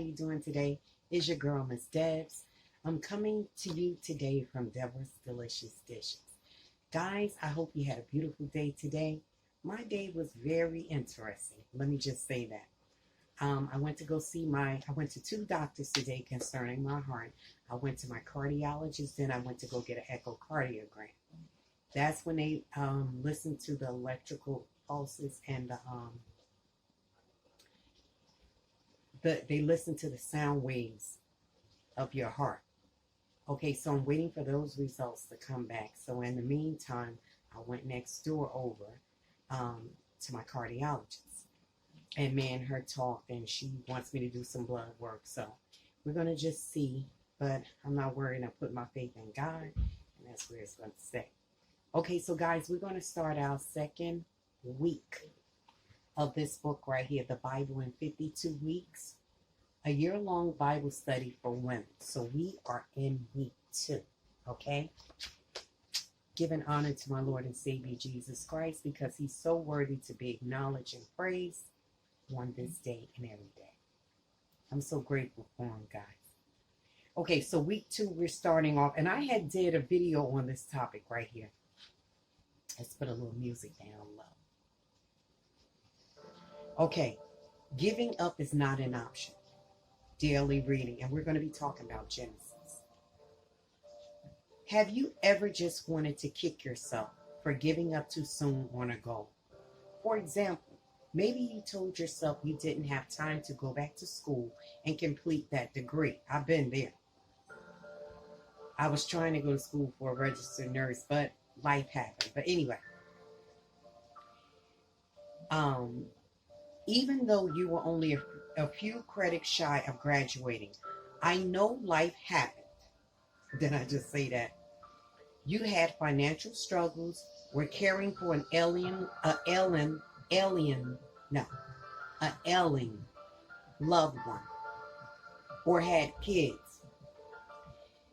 you doing today? It's your girl, Miss Debs. I'm coming to you today from Deborah's Delicious Dishes. Guys, I hope you had a beautiful day today. My day was very interesting. Let me just say that. I went to two doctors today concerning my heart. I went to my cardiologist, then I went to go get an echocardiogram. That's when they listened to the electrical pulses and they listen to the sound waves of your heart. Okay, so I'm waiting for those results to come back. So in the meantime, I went next door over to my cardiologist. And me and her talked, and she wants me to do some blood work. So we're going to just see. But I'm not worried. I put my faith in God, and that's where it's going to stay. Okay, so guys, we're going to start our second week of this book right here, The Bible in 52 Weeks, a year-long Bible study for women. So we are in week 2, okay? Giving honor to my Lord and Savior Jesus Christ because he's so worthy to be acknowledged and praised on this day and every day. I'm so grateful for him, guys. Okay, so week 2, we're starting off, and I had did a video on this topic right here. Let's put a little music down low. Okay, giving up is not an option. Daily reading, and we're going to be talking about Genesis. Have you ever just wanted to kick yourself for giving up too soon on a goal? For example, maybe you told yourself you didn't have time to go back to school and complete that degree. I've been there. I was trying to go to school for a registered nurse, but life happened. But anyway, even though you were only a few credits shy of graduating, I know life happened. Did I just say that? You had financial struggles, were caring for an ailing loved one, or had kids,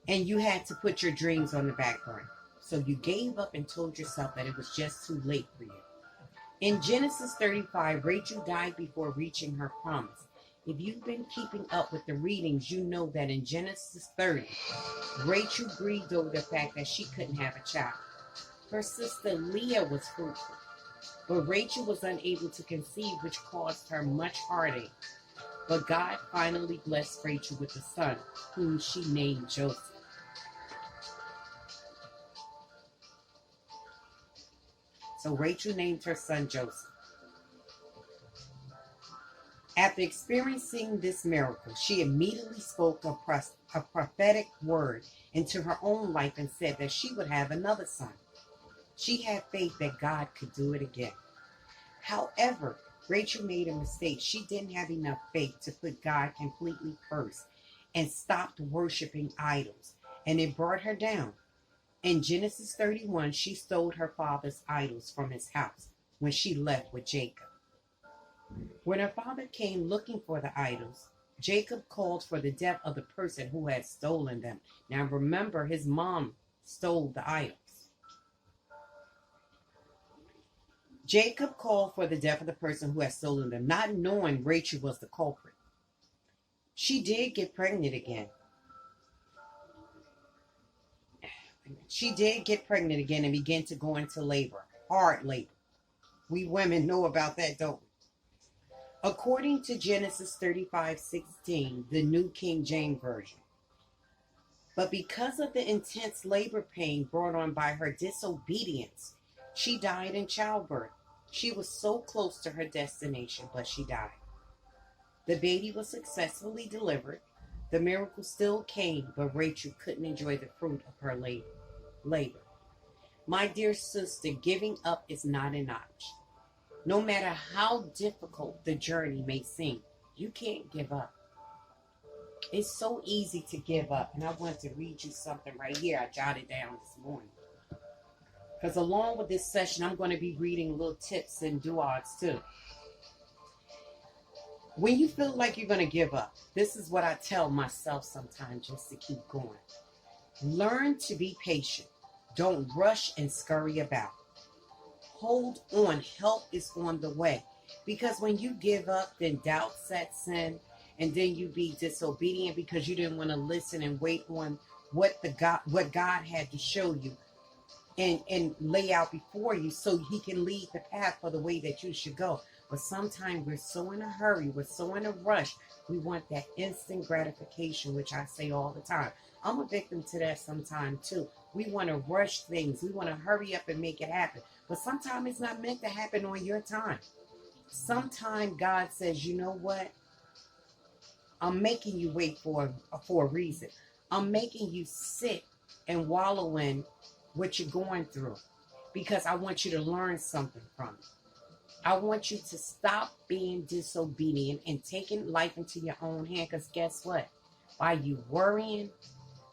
and you had to put your dreams on the back burner. So you gave up and told yourself that it was just too late for you. In Genesis 35, Rachel died before reaching her promise. If you've been keeping up with the readings, you know that in Genesis 30, Rachel grieved over the fact that she couldn't have a child. Her sister Leah was fruitful, but Rachel was unable to conceive, which caused her much heartache. But God finally blessed Rachel with a son, whom she named Joseph. So Rachel named her son Joseph. After experiencing this miracle, she immediately spoke a prophetic word into her own life and said that she would have another son. She had faith that God could do it again. However, Rachel made a mistake. She didn't have enough faith to put God completely first and stopped worshiping idols, and it brought her down. In Genesis 31, she stole her father's idols from his house when she left with Jacob. When her father came looking for the idols, Jacob called for the death of the person who had stolen them. Now remember, his mom stole the idols. Jacob called for the death of the person who had stolen them, not knowing Rachel was the culprit. She did get pregnant again. And began to go into labor, hard labor. We women know about that, don't we? According to Genesis 35:16, the New King James Version. But because of the intense labor pain brought on by her disobedience, she died in childbirth. She was so close to her destination, but she died. The baby was successfully delivered. The miracle still came, but Rachel couldn't enjoy the fruit of her labor. My dear sister, giving up is not an option. No matter how difficult the journey may seem, you can't give up. It's so easy to give up. And I want to read you something right here. I jotted down this morning. Because along with this session, I'm going to be reading little tips and duads too. When you feel like you're going to give up, this is what I tell myself sometimes just to keep going. Learn to be patient. Don't rush and scurry about. Hold on. Help is on the way. Because when you give up, then doubt sets in and then you be disobedient because you didn't want to listen and wait on what God had to show you and lay out before you so he can lead the path for the way that you should go. But sometimes we're so in a hurry, we're so in a rush, we want that instant gratification, which I say all the time. I'm a victim to that sometimes too. We want to rush things, we want to hurry up and make it happen. But sometimes it's not meant to happen on your time. Sometimes God says, you know what? I'm making you wait for a reason. I'm making you sit and wallow in what you're going through because I want you to learn something from it. I want you to stop being disobedient and taking life into your own hand, because guess what? By you worrying,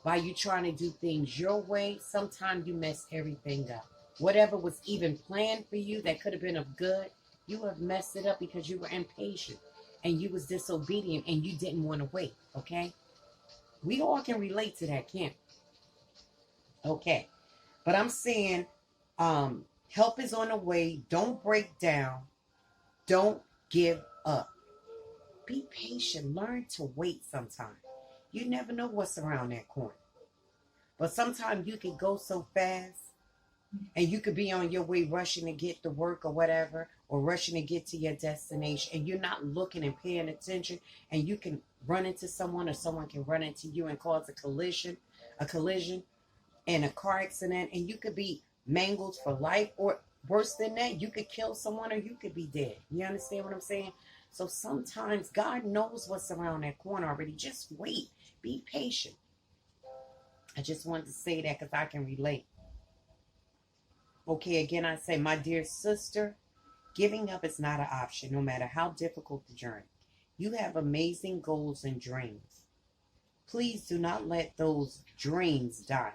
by you trying to do things your way, sometimes you mess everything up. Whatever was even planned for you that could have been of good, you have messed it up because you were impatient and you was disobedient and you didn't want to wait, okay? We all can relate to that, can't we? Okay. But I'm saying help is on the way. Don't break down. Don't give up. Be patient. Learn to wait sometimes. You never know what's around that corner. But sometimes you can go so fast and you could be on your way rushing to get to work or whatever, or rushing to get to your destination, and you're not looking and paying attention, and you can run into someone or someone can run into you and cause a collision and a car accident, and you could be mangled for life, or worse than that, you could kill someone or you could be dead. You understand what I'm saying? So sometimes God knows what's around that corner already. Just wait. Be patient. I just wanted to say that because I can relate. Okay, again, I say, my dear sister, giving up is not an option, no matter how difficult the journey. You have amazing goals and dreams. Please do not let those dreams die.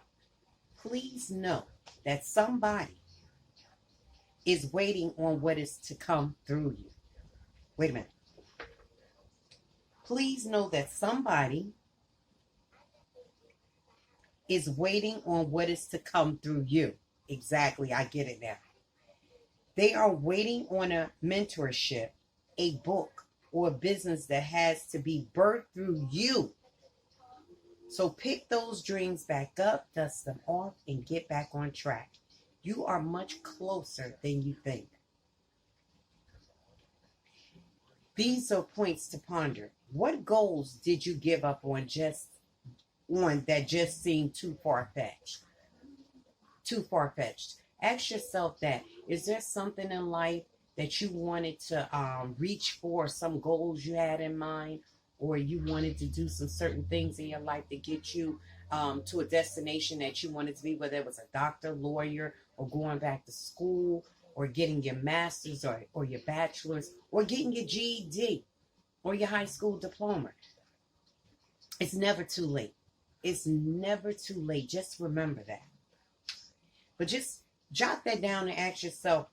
Please know that somebody is waiting on what is to come through you. Wait a minute. Please know that somebody is waiting on what is to come through you. Exactly, I get it now. They are waiting on a mentorship, a book, or a business that has to be birthed through you. So pick those dreams back up, dust them off, and get back on track. You are much closer than you think. These are points to ponder. What goals did you give up on that just seemed too far-fetched? Too far-fetched. Ask yourself that. Is there something in life that you wanted to reach for, some goals you had in mind, or you wanted to do some certain things in your life to get you to a destination that you wanted to be, whether it was a doctor, lawyer, or going back to school, or getting your master's or your bachelor's, or getting your GED or your high school diploma? It's never too late. It's never too late. Just remember that. But just jot that down and ask yourself,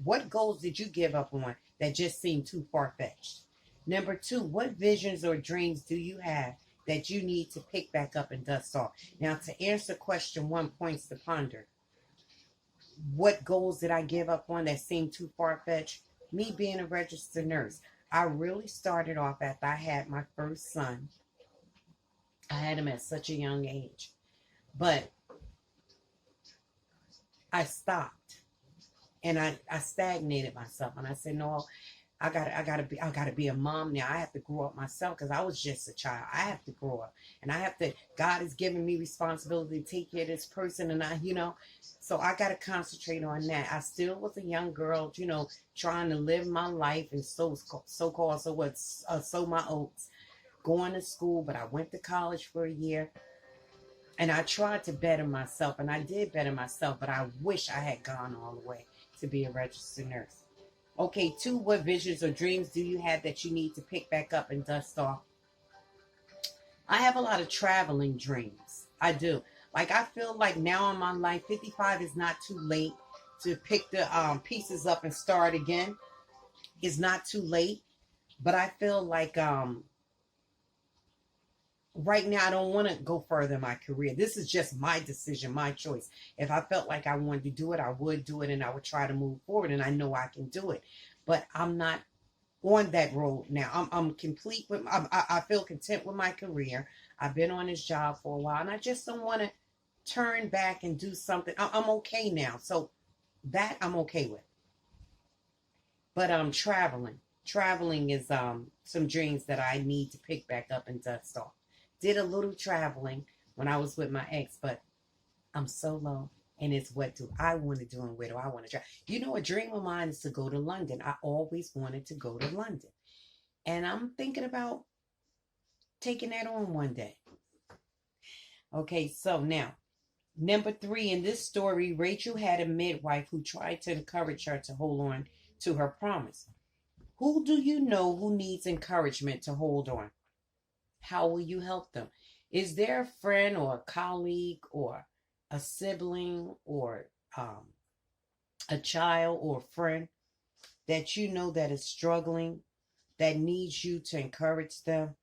what goals did you give up on that just seemed too far-fetched? Number 2, what visions or dreams do you have that you need to pick back up and dust off? Now, to answer question 1, points to ponder. What goals did I give up on that seemed too far-fetched? Me being a registered nurse. I really started off after I had my first son. I had him at such a young age. But I stopped and I stagnated myself, and I said, no, I gotta be a mom now. I have to grow up myself because I was just a child. I have to grow up, and God has given me responsibility to take care of this person, and so I gotta concentrate on that. I still was a young girl, trying to live my life and sow my oats, going to school, but I went to college for a year. And I tried to better myself, and I did better myself, but I wish I had gone all the way to be a registered nurse. Okay, 2, what visions or dreams do you have that you need to pick back up and dust off? I have a lot of traveling dreams. I do. Like, I feel like now in my life, 55 is not too late to pick the pieces up and start again. It's not too late, but I feel like right now, I don't want to go further in my career. This is just my decision, my choice. If I felt like I wanted to do it, I would do it, and I would try to move forward, and I know I can do it. But I'm not on that road now. I'm complete with. I feel content with my career. I've been on this job for a while, and I just don't want to turn back and do something. I'm okay now, so that I'm okay with. But traveling. Traveling is some dreams that I need to pick back up and dust off. Did a little traveling when I was with my ex, but I'm solo. And it's what do I want to do and where do I want to travel? You know, a dream of mine is to go to London. I always wanted to go to London. And I'm thinking about taking that on one day. Okay, so now, number 3 in this story, Rachel had a midwife who tried to encourage her to hold on to her promise. Who do you know who needs encouragement to hold on? How will you help them? Is there a friend or a colleague or a sibling or a child or a friend that you know that is struggling, that needs you to encourage them?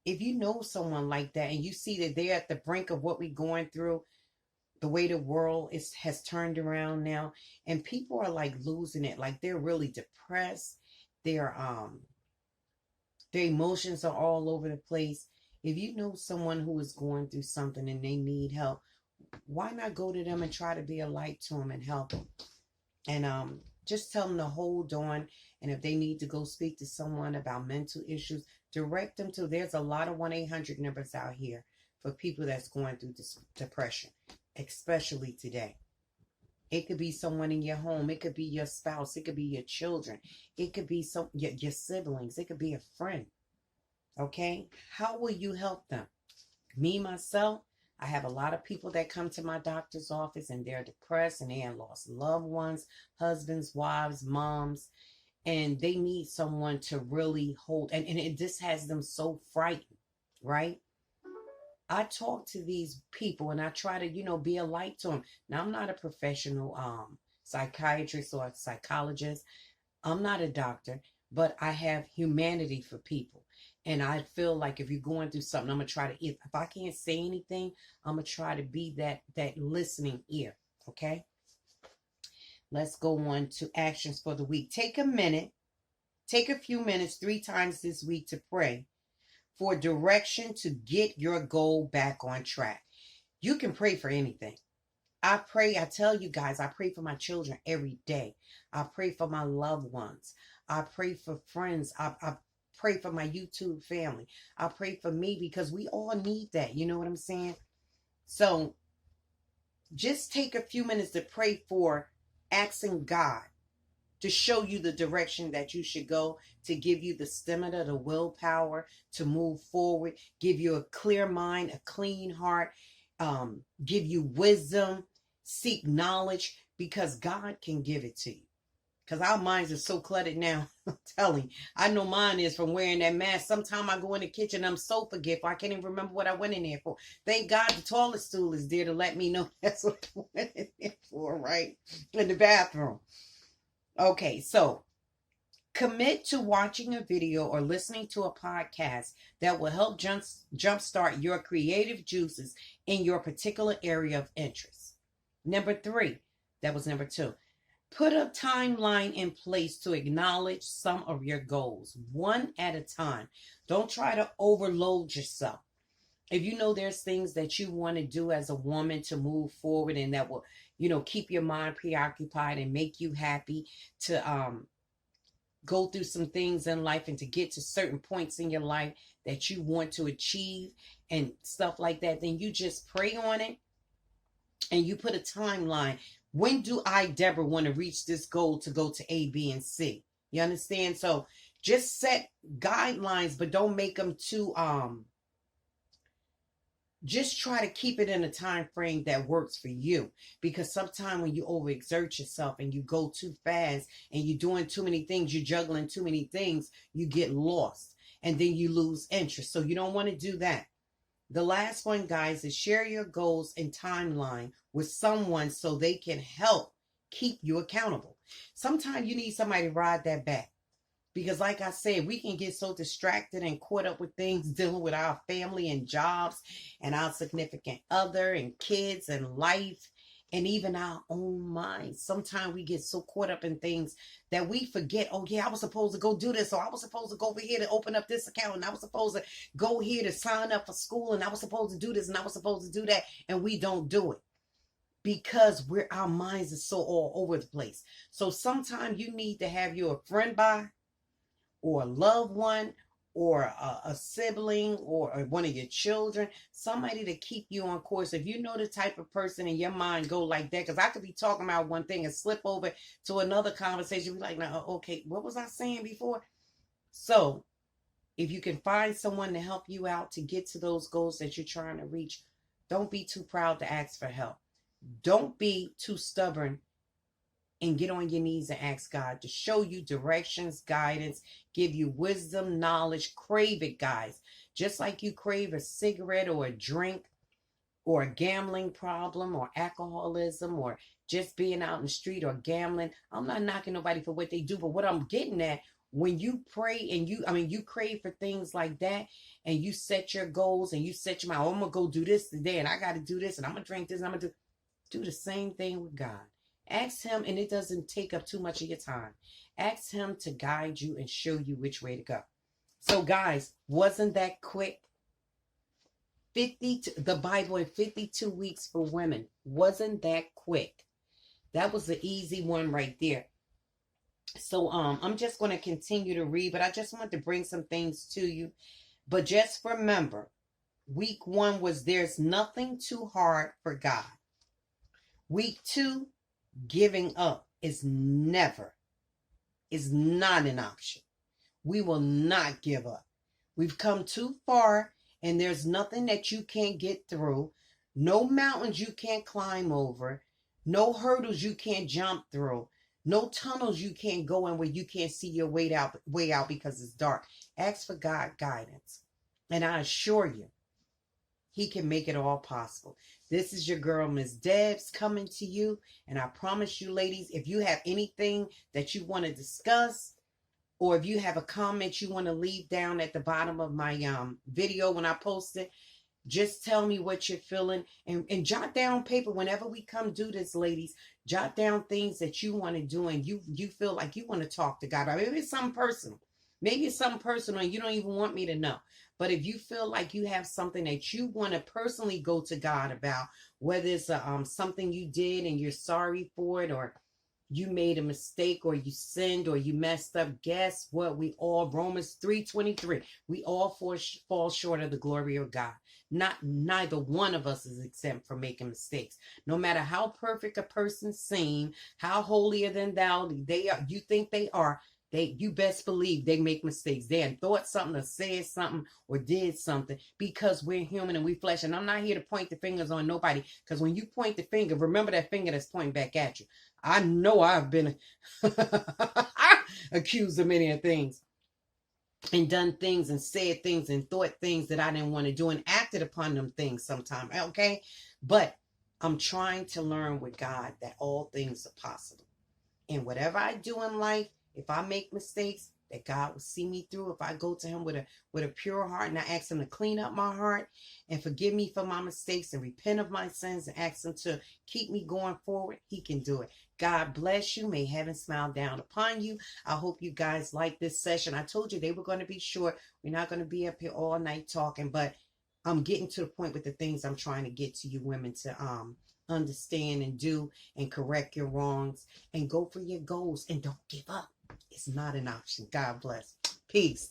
If you know someone like that and you see that they're at the brink of what we're going through, the way the world has turned around now, and people are like losing it, like they're really depressed, their their emotions are all over the place. If you know someone who is going through something and they need help, why not go to them and try to be a light to them and help them? And just tell them to hold on. And if they need to go speak to someone about mental issues, direct them to. There's a lot of 1-800 numbers out here for people that's going through this depression, especially today. It could be someone in your home. It could be your spouse. It could be your children. It could be your siblings. It could be a friend. Okay? How will you help them? Me, myself, I have a lot of people that come to my doctor's office and they're depressed and they have lost loved ones, husbands, wives, moms, and they need someone to really hold. And this has them so frightened, right? I talk to these people and I try to, be a light to them. Now, I'm not a professional psychiatrist or a psychologist. I'm not a doctor, but I have humanity for people. And I feel like if you're going through something, I'm going to try to, if I can't say anything, I'm going to try to be that listening ear. Okay. Let's go on to actions for the week. Take a few minutes 3 times this week to pray for direction to get your goal back on track. You can pray for anything. I tell you guys, I pray for my children every day. I pray for my loved ones. I pray for friends. I pray for my YouTube family. I pray for me because we all need that. You know what I'm saying? So just take a few minutes to pray for asking God to show you the direction that you should go, to give you the stamina, the willpower to move forward, give you a clear mind, a clean heart, give you wisdom, seek knowledge, because God can give it to you. Because our minds are so cluttered now. I'm telling you. I know mine is from wearing that mask. Sometimes I go in the kitchen, I'm so forgetful. I can't even remember what I went in there for. Thank God the toilet stool is there to let me know that's what I went in there for, right? In the bathroom. Okay, so commit to watching a video or listening to a podcast that will help jumpstart your creative juices in your particular area of interest. Number 3, that was number 2. Put a timeline in place to acknowledge some of your goals, one at a time. Don't try to overload yourself. If you know there's things that you want to do as a woman to move forward and that will, keep your mind preoccupied and make you happy to go through some things in life and to get to certain points in your life that you want to achieve and stuff like that, then you just pray on it and you put a timeline. When do I, Deborah, want to reach this goal to go to A, B, and C? You understand? So just set guidelines, but don't make them too, just try to keep it in a time frame that works for you. Because sometimes when you overexert yourself and you go too fast and you're doing too many things, you're juggling too many things, you get lost and then you lose interest. So you don't want to do that. The last one, guys, is share your goals and timeline with someone so they can help keep you accountable. Sometimes you need somebody to ride that back. Because like I said, we can get so distracted and caught up with things dealing with our family and jobs and our significant other and kids and life and even our own minds. Sometimes we get so caught up in things that we forget, oh yeah, I was supposed to go do this, or I was supposed to go over here to open up this account, and I was supposed to go here to sign up for school, and I was supposed to do this, and I was supposed to do that, and we don't do it because our minds are so all over the place. So sometimes you need to have your friend by, or a loved one, or a sibling, or one of your children, somebody to keep you on course. If you know the type of person in your mind go like that, because I could be talking about one thing and slip over to another conversation, be like, no, okay, what was I saying before? So if you can find someone to help you out to get to those goals that you're trying to reach, don't be too proud to ask for help. Don't be too stubborn, and get on your knees and ask God to show you directions, guidance, give you wisdom, knowledge. Crave it, guys. Just like you crave a cigarette or a drink or a gambling problem or alcoholism or just being out in the street or gambling. I'm not knocking nobody for what they do, but what I'm getting at, when you pray and you crave for things like that, and you set your goals and you set your mind, oh, I'm going to go do this today, and I got to do this, and I'm going to drink this, and I'm going to do the same thing with God. Ask him, and it doesn't take up too much of your time. Ask him to guide you and show you which way to go. So guys, wasn't that quick? The Bible in 52 weeks for women. Wasn't that quick? That was the easy one right there. So I'm just going to continue to read, but I just want to bring some things to you. But just remember, week 1 was there's nothing too hard for God. Week 2, giving up is not an option. We will not give up. We've come too far, and there's nothing that you can't get through. No mountains you can't climb over. No hurdles you can't jump through. No tunnels you can't go in where you can't see your way out because it's dark. Ask for God guidance, and I assure you, he can make it all possible. This is your girl, Miss Debs, coming to you. And I promise you, ladies, if you have anything that you want to discuss, or if you have a comment you want to leave down at the bottom of my video when I post it, just tell me what you're feeling. And jot down paper whenever we come do this, ladies. Jot down things that you want to do and you feel like you want to talk to God. Maybe it's something personal. Maybe it's something personal and you don't even want me to know. But if you feel like you have something that you want to personally go to God about, whether it's something you did and you're sorry for it, or you made a mistake, or you sinned, or you messed up, guess what? We all, Romans 3:23, we all fall short of the glory of God. Neither one of us is exempt from making mistakes. No matter how perfect a person seems, how holier than thou you think they are, you best believe they make mistakes. They had thought something or said something or did something, because we're human and we flesh. And I'm not here to point the fingers on nobody, because when you point the finger, remember that finger that's pointing back at you. I know I've been accused of many things and done things and said things and thought things that I didn't want to do and acted upon them things sometimes. Okay. But I'm trying to learn with God that all things are possible. And whatever I do in life, if I make mistakes, that God will see me through. If I go to him with a pure heart and I ask him to clean up my heart and forgive me for my mistakes and repent of my sins and ask him to keep me going forward, he can do it. God bless you. May heaven smile down upon you. I hope you guys like this session. I told you they were going to be short. We're not going to be up here all night talking, but I'm getting to the point with the things I'm trying to get to you women to understand and do and correct your wrongs and go for your goals and don't give up. It's not an option. God bless. Peace.